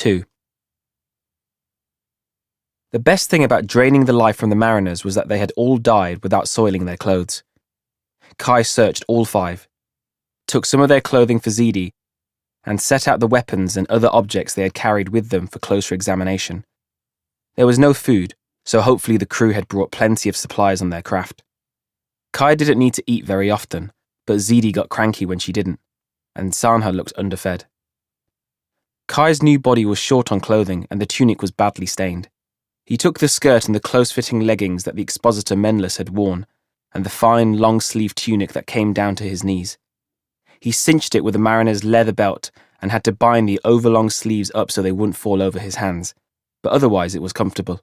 2. The best thing about draining the life from the mariners was that they had all died without soiling their clothes. Kai searched all 5, took some of their clothing for Zidi, and set out the weapons and other objects they had carried with them for closer examination. There was no food, so hopefully the crew had brought plenty of supplies on their craft. Kai didn't need to eat very often, but Zidi got cranky when she didn't, and Sanha looked underfed. Kai's new body was short on clothing and the tunic was badly stained. He took the skirt and the close-fitting leggings that the expositor Menlis had worn, and the fine, long-sleeved tunic that came down to his knees. He cinched it with a mariner's leather belt and had to bind the overlong sleeves up so they wouldn't fall over his hands, but otherwise it was comfortable.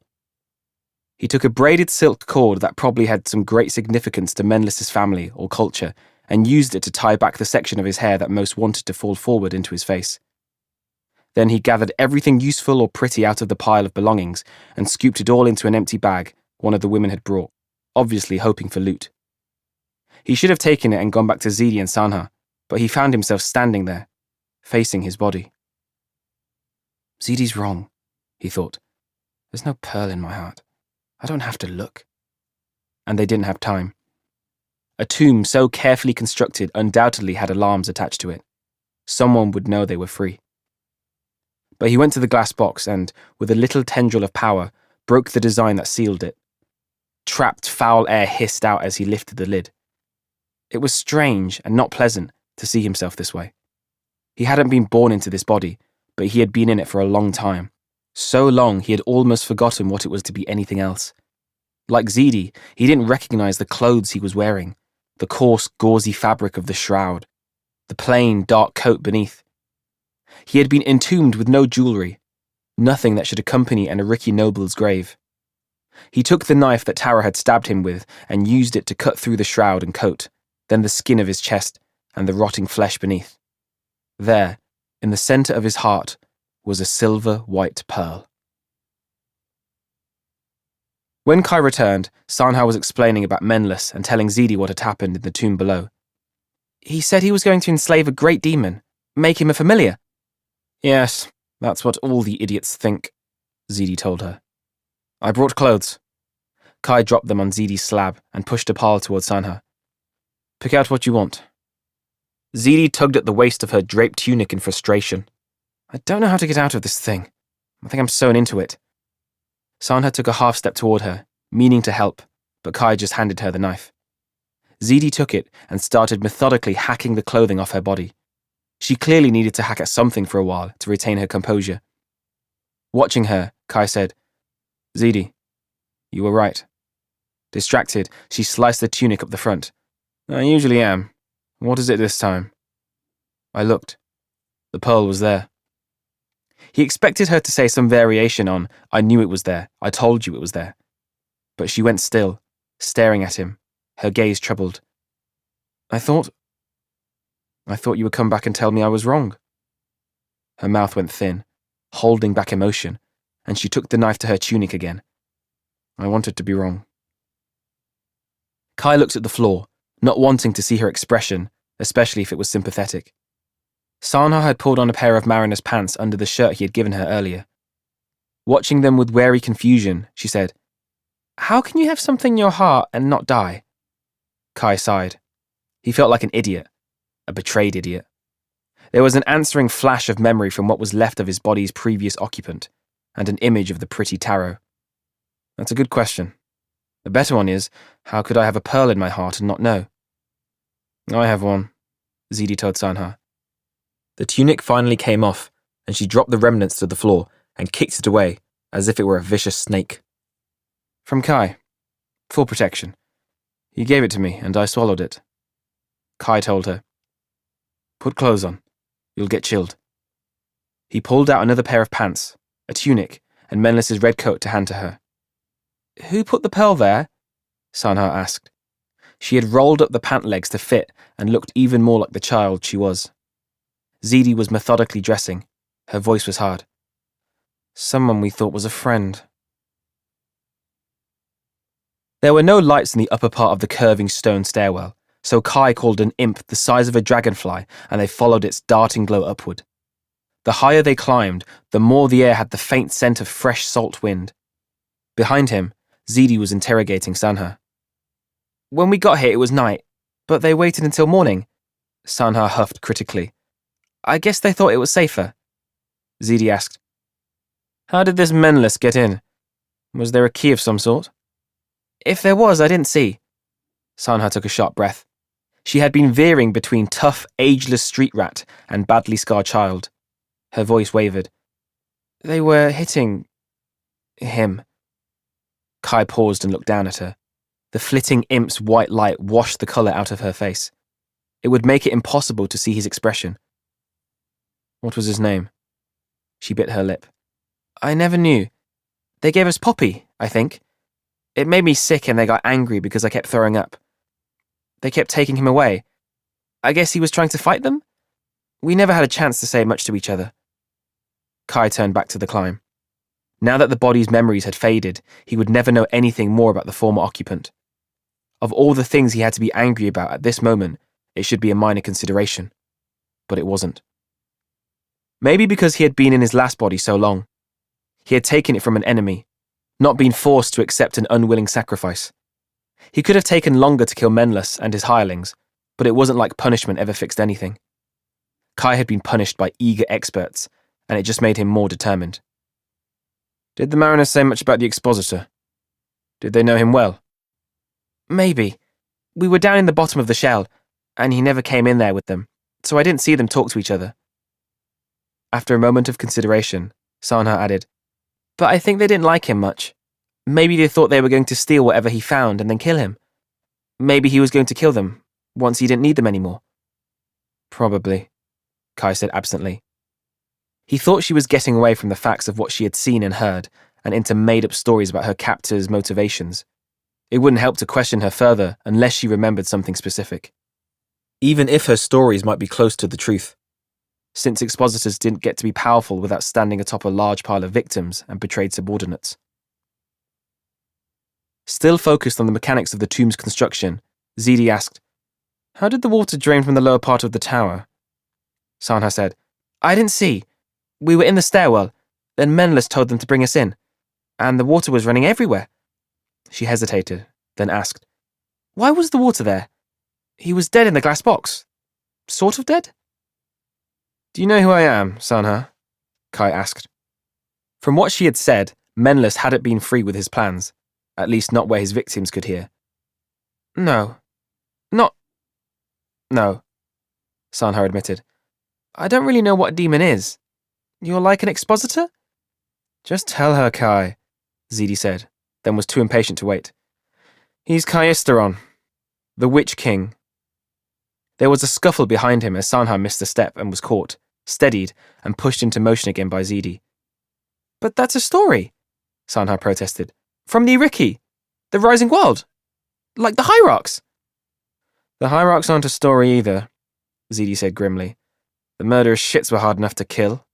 He took a braided silk cord that probably had some great significance to Menlis's family or culture and used it to tie back the section of his hair that most wanted to fall forward into his face. Then he gathered everything useful or pretty out of the pile of belongings and scooped it all into an empty bag one of the women had brought, obviously hoping for loot. He should have taken it and gone back to Zidi and Sanha, but he found himself standing there, facing his body. Zidi's wrong, he thought. There's no pearl in my heart. I don't have to look. And they didn't have time. A tomb so carefully constructed undoubtedly had alarms attached to it. Someone would know they were free. But he went to the glass box and, with a little tendril of power, broke the design that sealed it. Trapped foul air hissed out as he lifted the lid. It was strange and not pleasant to see himself this way. He hadn't been born into this body, but he had been in it for a long time. So long he had almost forgotten what it was to be anything else. Like Zidi, he didn't recognize the clothes he was wearing, the coarse, gauzy fabric of the shroud, the plain, dark coat beneath. He had been entombed with no jewellery, nothing that should accompany an Ariki noble's grave. He took the knife that Tara had stabbed him with and used it to cut through the shroud and coat, then the skin of his chest and the rotting flesh beneath. There, in the centre of his heart, was a silver-white pearl. When Kai returned, Sanha was explaining about Menlis and telling Zidi what had happened in the tomb below. He said he was going to enslave a great demon, make him a familiar. Yes, that's what all the idiots think, Zidi told her. I brought clothes. Kai dropped them on Zidi's slab and pushed a pile towards Sanha. Pick out what you want. Zidi tugged at the waist of her draped tunic in frustration. I don't know how to get out of this thing. I think I'm sewn into it. Sanha took a half step toward her, meaning to help, but Kai just handed her the knife. Zidi took it and started methodically hacking the clothing off her body. She clearly needed to hack at something for a while to retain her composure. Watching her, Kai said, Zidi, you were right. Distracted, she sliced the tunic up the front. I usually am. What is it this time? I looked. The pearl was there. He expected her to say some variation on, I knew it was there, I told you it was there. But she went still, staring at him, her gaze troubled. I thought you would come back and tell me I was wrong. Her mouth went thin, holding back emotion, and she took the knife to her tunic again. I wanted to be wrong. Kai looked at the floor, not wanting to see her expression, especially if it was sympathetic. Sanha had pulled on a pair of mariner's pants under the shirt he had given her earlier. Watching them with wary confusion, she said, How can you have something in your heart and not die? Kai sighed. He felt like an idiot, a betrayed idiot. There was an answering flash of memory from what was left of his body's previous occupant, and an image of the pretty Taro. That's a good question. The better one is, how could I have a pearl in my heart and not know? I have one, Zidi told Sanha. The tunic finally came off, and she dropped the remnants to the floor and kicked it away, as if it were a vicious snake. From Kai. Full protection. He gave it to me, and I swallowed it. Kai told her. Put clothes on. You'll get chilled. He pulled out another pair of pants, a tunic, and Menlis's red coat to hand to her. Who put the pearl there? Sanha asked. She had rolled up the pant legs to fit and looked even more like the child she was. Zidi was methodically dressing. Her voice was hard. Someone we thought was a friend. There were no lights in the upper part of the curving stone stairwell, so Kai called an imp the size of a dragonfly and they followed its darting glow upward. The higher they climbed, the more the air had the faint scent of fresh salt wind. Behind him, Zidi was interrogating Sanha. When we got here, it was night, but they waited until morning. Sanha huffed critically. I guess they thought it was safer. Zidi asked, How did this Menless get in? Was there a key of some sort? If there was, I didn't see. Sanha took a sharp breath. She had been veering between tough, ageless street rat and badly scarred child. Her voice wavered. They were hitting him. Kai paused and looked down at her. The flitting imp's white light washed the colour out of her face. It would make it impossible to see his expression. What was his name? She bit her lip. I never knew. They gave us Poppy, I think. It made me sick and they got angry because I kept throwing up. They kept taking him away. I guess he was trying to fight them? We never had a chance to say much to each other. Kai turned back to the climb. Now that the body's memories had faded, he would never know anything more about the former occupant. Of all the things he had to be angry about at this moment, it should be a minor consideration. But it wasn't. Maybe because he had been in his last body so long. He had taken it from an enemy, not been forced to accept an unwilling sacrifice. He could have taken longer to kill Menless and his hirelings, but it wasn't like punishment ever fixed anything. Kai had been punished by eager experts, and it just made him more determined. Did the mariners say much about the expositor? Did they know him well? Maybe. We were down in the bottom of the shell, and he never came in there with them, so I didn't see them talk to each other. After a moment of consideration, Sanha added, But I think they didn't like him much. Maybe they thought they were going to steal whatever he found and then kill him. Maybe he was going to kill them, once he didn't need them anymore. Probably, Kai said absently. He thought she was getting away from the facts of what she had seen and heard, and into made-up stories about her captor's motivations. It wouldn't help to question her further unless she remembered something specific. Even if her stories might be close to the truth, since expositors didn't get to be powerful without standing atop a large pile of victims and betrayed subordinates. Still focused on the mechanics of the tomb's construction, Zidi asked, How did the water drain from the lower part of the tower? Sanha said, I didn't see. We were in the stairwell, then Menless told them to bring us in, and the water was running everywhere. She hesitated, then asked, Why was the water there? He was dead in the glass box. Sort of dead? Do you know who I am, Sanha? Kai asked. From what she had said, Menless hadn't been free with his plans, at least not where his victims could hear. No, Sanha admitted. I don't really know what a demon is. You're like an expositor? Just tell her, Kai, Zidi said, then was too impatient to wait. He's Kaisteron, the Witch King. There was a scuffle behind him as Sanha missed a step and was caught, steadied, and pushed into motion again by Zidi. But that's a story, Sanha protested. From the Iriki, the Rising World, like the Hierarchs. The Hierarchs aren't a story either, Zidi said grimly. The murderous shits were hard enough to kill.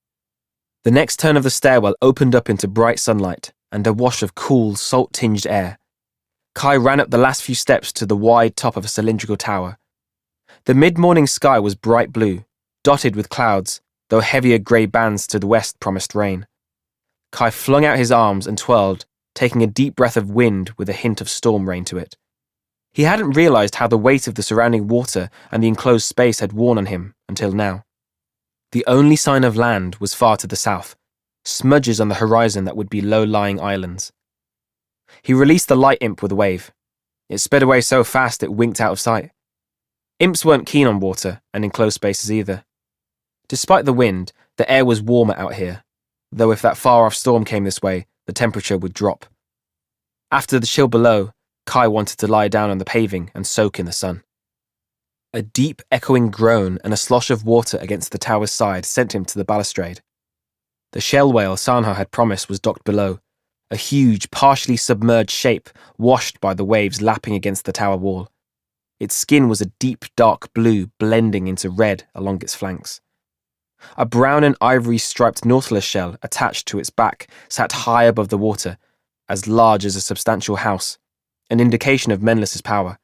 The next turn of the stairwell opened up into bright sunlight and a wash of cool, salt-tinged air. Kai ran up the last few steps to the wide top of a cylindrical tower. The mid-morning sky was bright blue, dotted with clouds, though heavier grey bands to the west promised rain. Kai flung out his arms and twirled, taking a deep breath of wind with a hint of storm rain to it. He hadn't realised how the weight of the surrounding water and the enclosed space had worn on him until now. The only sign of land was far to the south, smudges on the horizon that would be low-lying islands. He released the light imp with a wave. It sped away so fast it winked out of sight. Imps weren't keen on water and enclosed spaces either. Despite the wind, the air was warmer out here, though if that far-off storm came this way, the temperature would drop. After the chill below, Kai wanted to lie down on the paving and soak in the sun. A deep, echoing groan and a slosh of water against the tower's side sent him to the balustrade. The shell whale Sanha had promised was docked below, a huge, partially submerged shape washed by the waves lapping against the tower wall. Its skin was a deep, dark blue blending into red along its flanks. A brown and ivory striped nautilus shell attached to its back sat high above the water, as large as a substantial house, an indication of Menless's power.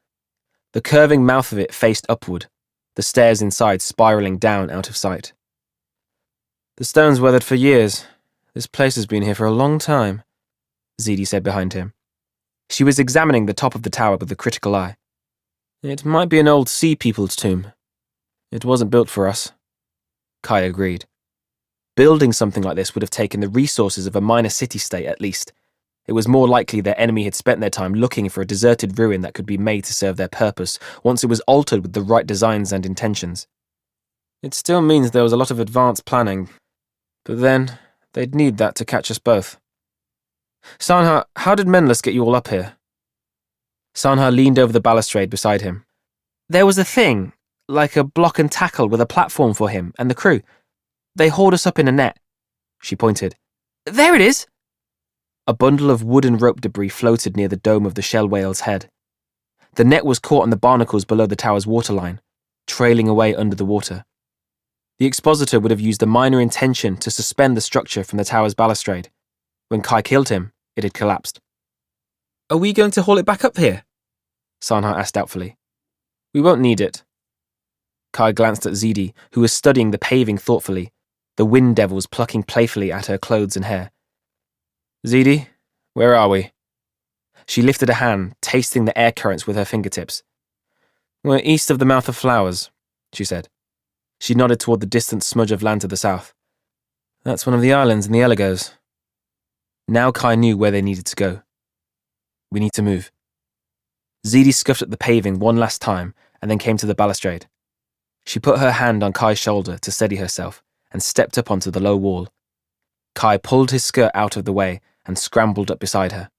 The curving mouth of it faced upward, the stairs inside spiralling down out of sight. The stone's weathered for years. This place has been here for a long time, Zedi said behind him. She was examining the top of the tower with a critical eye. It might be an old sea people's tomb. It wasn't built for us. Kai agreed. Building something like this would have taken the resources of a minor city-state at least. It was more likely their enemy had spent their time looking for a deserted ruin that could be made to serve their purpose once it was altered with the right designs and intentions. It still means there was a lot of advanced planning, but then they'd need that to catch us both. Sanha, how did Menlas get you all up here? Sanha leaned over the balustrade beside him. There was a thing, like a block and tackle with a platform for him and the crew. They hauled us up in a net. She pointed. There it is! A bundle of wood and rope debris floated near the dome of the shell whale's head. The net was caught on the barnacles below the tower's waterline, trailing away under the water. The expositor would have used a minor intention to suspend the structure from the tower's balustrade. When Kai killed him, it had collapsed. Are we going to haul it back up here? Sanha asked doubtfully. We won't need it. Kai glanced at Zedi, who was studying the paving thoughtfully, the wind devils plucking playfully at her clothes and hair. Zedi, where are we? She lifted a hand, tasting the air currents with her fingertips. We're east of the Mouth of Flowers, she said. She nodded toward the distant smudge of land to the south. That's one of the islands in the Eligos. Now Kai knew where they needed to go. We need to move. Zedi scuffed at the paving one last time and then came to the balustrade. She put her hand on Kai's shoulder to steady herself and stepped up onto the low wall. Kai pulled his skirt out of the way and scrambled up beside her.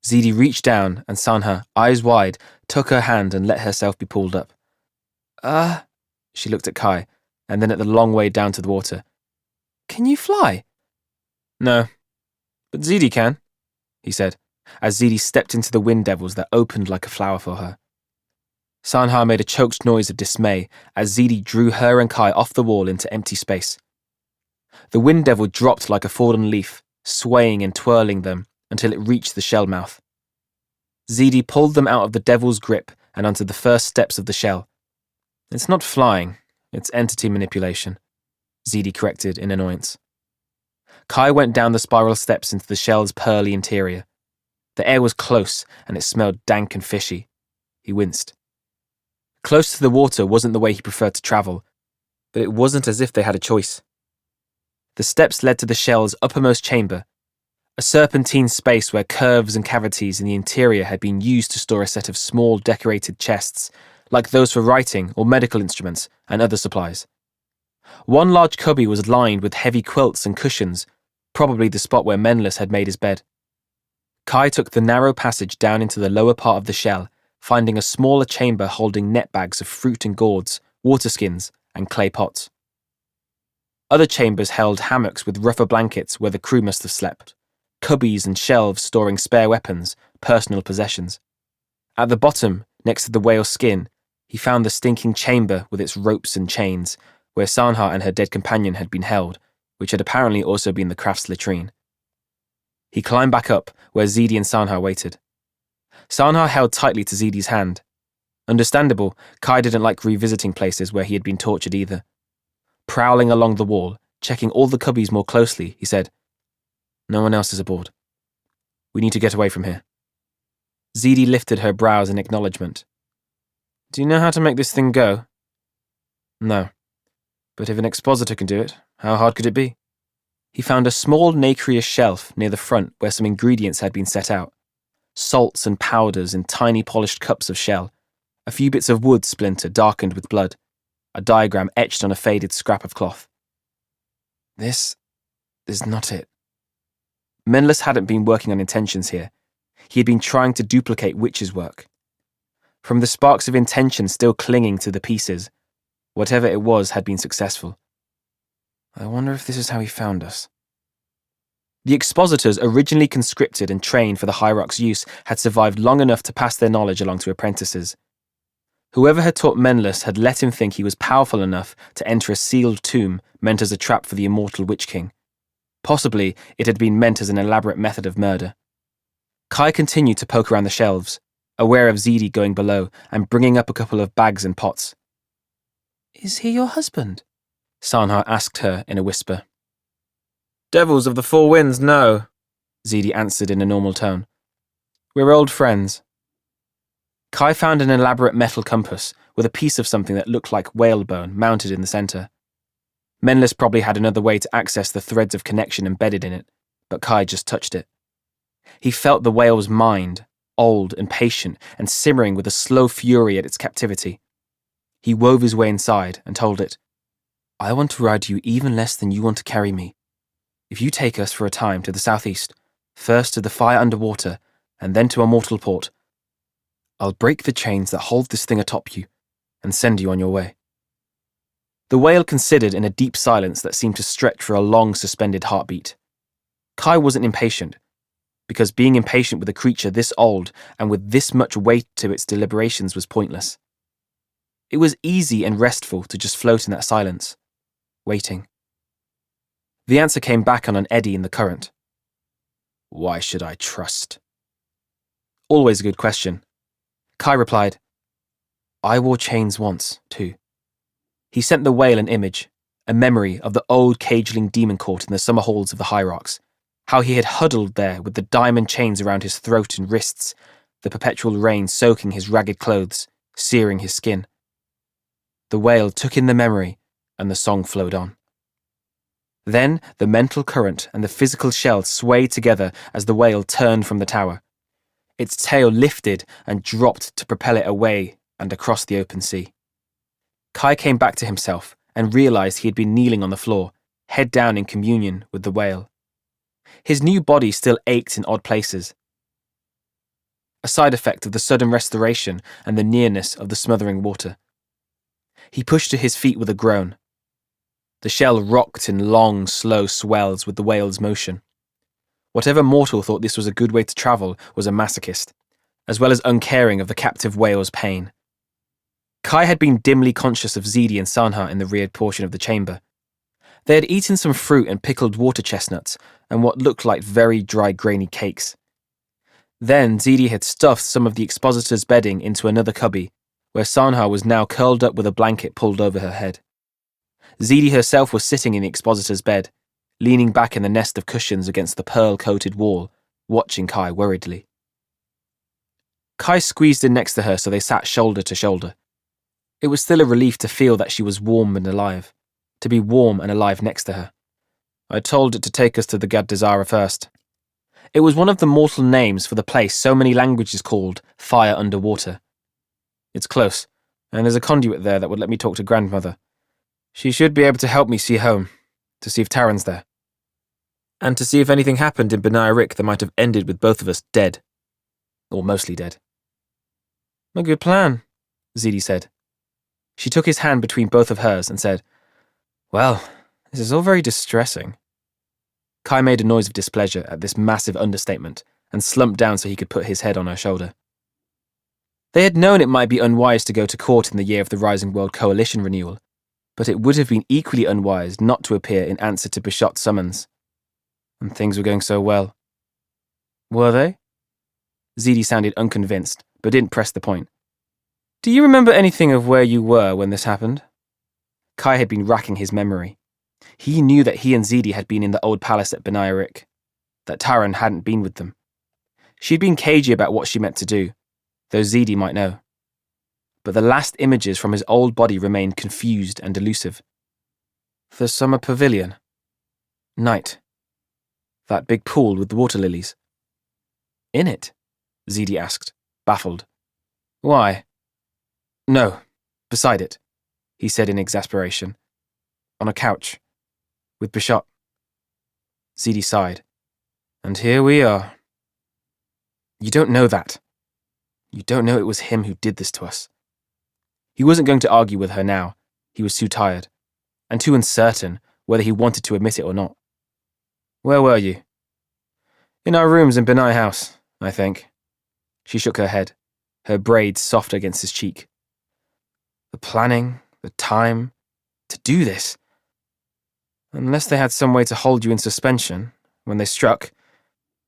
Zedi reached down and Sanha, eyes wide, took her hand and let herself be pulled up. She looked at Kai and then at the long way down to the water. Can you fly? No, but Zedi can, he said, as Zedi stepped into the wind devils that opened like a flower for her. Sanha made a choked noise of dismay as Zedi drew her and Kai off the wall into empty space. The wind devil dropped like a fallen leaf, swaying and twirling them until it reached the shell mouth. Zedi pulled them out of the devil's grip and onto the first steps of the shell. It's not flying, it's entity manipulation, Zedi corrected in annoyance. Kai went down the spiral steps into the shell's pearly interior. The air was close and it smelled dank and fishy. He winced. Close to the water wasn't the way he preferred to travel, but it wasn't as if they had a choice. The steps led to the shell's uppermost chamber, a serpentine space where curves and cavities in the interior had been used to store a set of small decorated chests, like those for writing or medical instruments and other supplies. One large cubby was lined with heavy quilts and cushions, probably the spot where Menlas had made his bed. Kai took the narrow passage down into the lower part of the shell, finding a smaller chamber holding net bags of fruit and gourds, water skins, and clay pots. Other chambers held hammocks with rougher blankets where the crew must have slept, cubbies and shelves storing spare weapons, personal possessions. At the bottom, next to the whale's skin, he found the stinking chamber with its ropes and chains, where Sanha and her dead companion had been held, which had apparently also been the craft's latrine. He climbed back up, where Zedi and Sanha waited. Sanha held tightly to Zedi's hand. Understandable, Kai didn't like revisiting places where he had been tortured either. Prowling along the wall, checking all the cubbies more closely, he said, No one else is aboard. We need to get away from here. Zedi lifted her brows in acknowledgement. Do you know how to make this thing go? No. But if an expositor can do it, how hard could it be? He found a small nacreous shelf near the front where some ingredients had been set out. Salts and powders in tiny polished cups of shell, a few bits of wood splinter darkened with blood, a diagram etched on a faded scrap of cloth. This is not it. Menlas hadn't been working on intentions here. He had been trying to duplicate Witch's work. From the sparks of intention still clinging to the pieces, whatever it was had been successful. I wonder if this is how he found us. The expositors originally conscripted and trained for the Hierarch's use had survived long enough to pass their knowledge along to apprentices. Whoever had taught Menlas had let him think he was powerful enough to enter a sealed tomb meant as a trap for the immortal Witch King. Possibly it had been meant as an elaborate method of murder. Kai continued to poke around the shelves, aware of Zedi going below and bringing up a couple of bags and pots. Is he your husband? Sanha asked her in a whisper. Devils of the Four Winds, no, Zidi answered in a normal tone. We're old friends. Kai found an elaborate metal compass with a piece of something that looked like whalebone mounted in the centre. Menlis probably had another way to access the threads of connection embedded in it, but Kai just touched it. He felt the whale's mind, old and patient and simmering with a slow fury at its captivity. He wove his way inside and told it, I want to ride you even less than you want to carry me. If you take us for a time to the southeast, first to the fire underwater, and then to a mortal port, I'll break the chains that hold this thing atop you and send you on your way. The whale considered in a deep silence that seemed to stretch for a long suspended heartbeat. Kai wasn't impatient, because being impatient with a creature this old and with this much weight to its deliberations was pointless. It was easy and restful to just float in that silence, waiting. The answer came back on an eddy in the current. Why should I trust? Always a good question. Kai replied, I wore chains once, too. He sent the whale an image, a memory of the old cageling demon court in the summer halls of the Hierarchs, how he had huddled there with the diamond chains around his throat and wrists, the perpetual rain soaking his ragged clothes, searing his skin. The whale took in the memory, and the song flowed on. Then the mental current and the physical shell swayed together as the whale turned from the tower. Its tail lifted and dropped to propel it away and across the open sea. Kai came back to himself and realized he had been kneeling on the floor, head down in communion with the whale. His new body still ached in odd places, a side effect of the sudden restoration and the nearness of the smothering water. He pushed to his feet with a groan. The shell rocked in long, slow swells with the whale's motion. Whatever mortal thought this was a good way to travel was a masochist, as well as uncaring of the captive whale's pain. Kai had been dimly conscious of Zidi and Sanha in the rear portion of the chamber. They had eaten some fruit and pickled water chestnuts and what looked like very dry grainy cakes. Then Zidi had stuffed some of the expositor's bedding into another cubby, where Sanha was now curled up with a blanket pulled over her head. Zidi herself was sitting in the expositor's bed, leaning back in the nest of cushions against the pearl-coated wall, watching Kai worriedly. Kai squeezed in next to her so they sat shoulder to shoulder. It was still a relief to feel that she was warm and alive, to be warm and alive next to her. I told it to take us to the Gaddazara first. It was one of the mortal names for the place so many languages called Fire Underwater. It's close, and there's a conduit there that would let me talk to grandmother. She should be able to help me see home, to see if Taran's there, and to see if anything happened in Benai Rik that might have ended with both of us dead. Or mostly dead. A good plan, Zidi said. She took his hand between both of hers and said, Well, this is all very distressing. Kai made a noise of displeasure at this massive understatement and slumped down so he could put his head on her shoulder. They had known it might be unwise to go to court in the year of the Rising World Coalition renewal, but it would have been equally unwise not to appear in answer to Bishot's summons. And things were going so well. Were they? Zidi sounded unconvinced, but didn't press the point. Do you remember anything of where you were when this happened? Kai had been racking his memory. He knew that he and Zidi had been in the old palace at Benai Rik, that Taran hadn't been with them. She'd been cagey about what she meant to do, though Zidi might know. But the last images from his old body remained confused and elusive. The summer pavilion. Night. That big pool with the water lilies. In it? Zidi asked, baffled. Why? No, beside it, he said in exasperation. On a couch. With Bishop. Zidi sighed. And here we are. You don't know that. You don't know it was him who did this to us. He wasn't going to argue with her now. He was too tired, and too uncertain whether he wanted to admit it or not. Where were you? In our rooms in Benai House, I think. She shook her head, her braids soft against his cheek. The planning, the time, to do this. Unless they had some way to hold you in suspension, when they struck,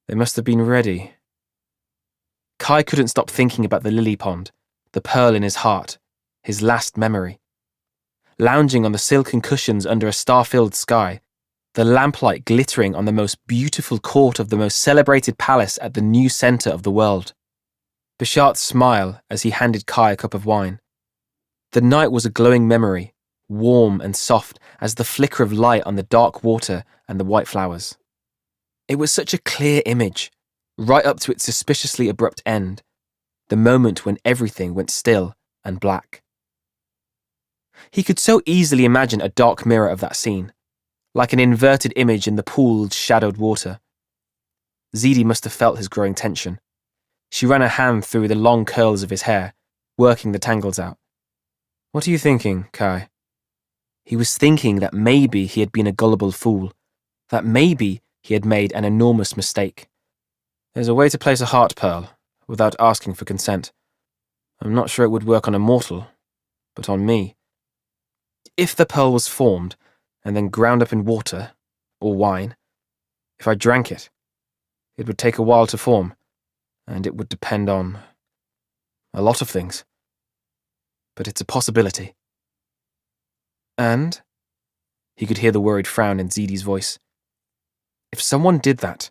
they must have been ready. Kai couldn't stop thinking about the lily pond, the pearl in his heart, his last memory. lounging on the silken cushions under a star-filled sky, the lamplight glittering on the most beautiful court of the most celebrated palace at the new centre of the world. Bishart's smile as he handed Kai a cup of wine. The night was a glowing memory, warm and soft as the flicker of light on the dark water and the white flowers. It was such a clear image, right up to its suspiciously abrupt end, the moment when everything went still and black. He could so easily imagine a dark mirror of that scene, like an inverted image in the pooled, shadowed water. Zidi must have felt his growing tension. She ran a hand through the long curls of his hair, working the tangles out. "What are you thinking, Kai?" He was thinking that maybe he had been a gullible fool, that maybe he had made an enormous mistake. "There's a way to place a heart pearl, without asking for consent. I'm not sure it would work on a mortal, but on me. If the pearl was formed, and then ground up in water, or wine, if I drank it, it would take a while to form, and it would depend on a lot of things. But it's a possibility." "And?" He could hear the worried frown in Zidi's voice. "If someone did that,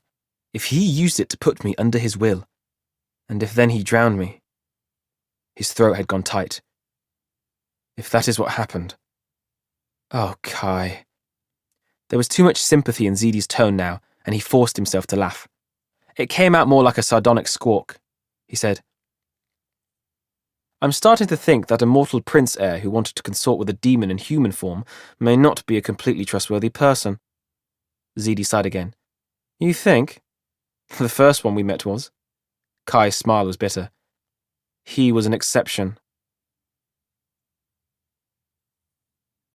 if he used it to put me under his will, and if then he drowned me..." His throat had gone tight. "If that is what happened..." Oh, Kai. There was too much sympathy in Zidi's tone now, and he forced himself to laugh. It came out more like a sardonic squawk. He said, "I'm starting to think that a mortal prince heir who wanted to consort with a demon in human form may not be a completely trustworthy person." Zidi sighed again. "You think? The first one we met was." Kai's smile was bitter. "He was an exception.